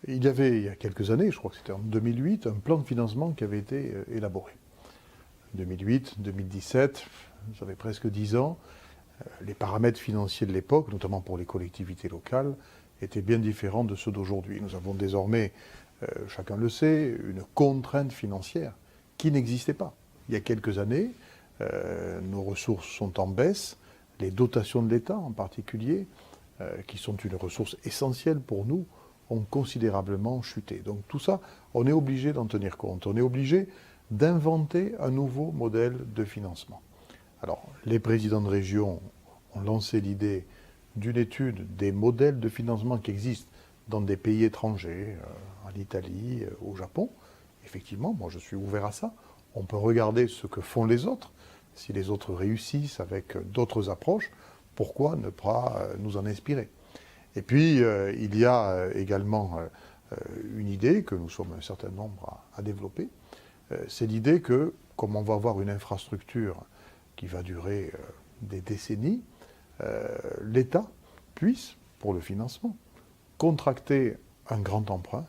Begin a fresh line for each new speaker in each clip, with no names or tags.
Il y avait, il y a quelques années, je crois que c'était en 2008, un plan de financement qui avait été élaboré. 2008, 2017, ça fait presque 10 ans. Les paramètres financiers de l'époque, notamment pour les collectivités locales, étaient bien différents de ceux d'aujourd'hui. Nous avons désormais, chacun le sait, une contrainte financière qui n'existait pas. Il y a quelques années, nos ressources sont en baisse, les dotations de l'État en particulier, qui sont une ressource essentielle pour nous, ont considérablement chuté. Donc tout ça, on est obligé d'en tenir compte. On est obligé d'inventer un nouveau modèle de financement. Alors, les présidents de région ont lancé l'idée d'une étude des modèles de financement qui existent dans des pays étrangers, en Italie, au Japon. Effectivement, moi je suis ouvert à ça. On peut regarder ce que font les autres. Si les autres réussissent avec d'autres approches, pourquoi ne pas nous en inspirer? Et puis, il y a également une idée que nous sommes un certain nombre à développer. C'est l'idée que, comme on va avoir une infrastructure qui va durer des décennies, l'État puisse, pour le financement, contracter un grand emprunt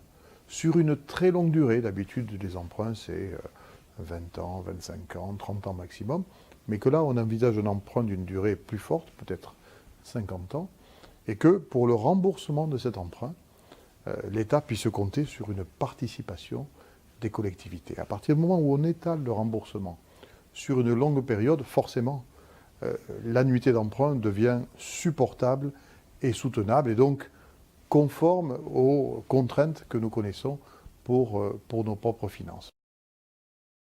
sur une très longue durée. D'habitude, les emprunts, c'est 20 ans, 25 ans, 30 ans maximum. Mais que là, on envisage un emprunt d'une durée plus forte, peut-être 50 ans, et que pour le remboursement de cet emprunt, l'État puisse compter sur une participation des collectivités. À partir du moment où on étale le remboursement sur une longue période, forcément, l'annuité d'emprunt devient supportable et soutenable, et donc conforme aux contraintes que nous connaissons pour nos propres finances.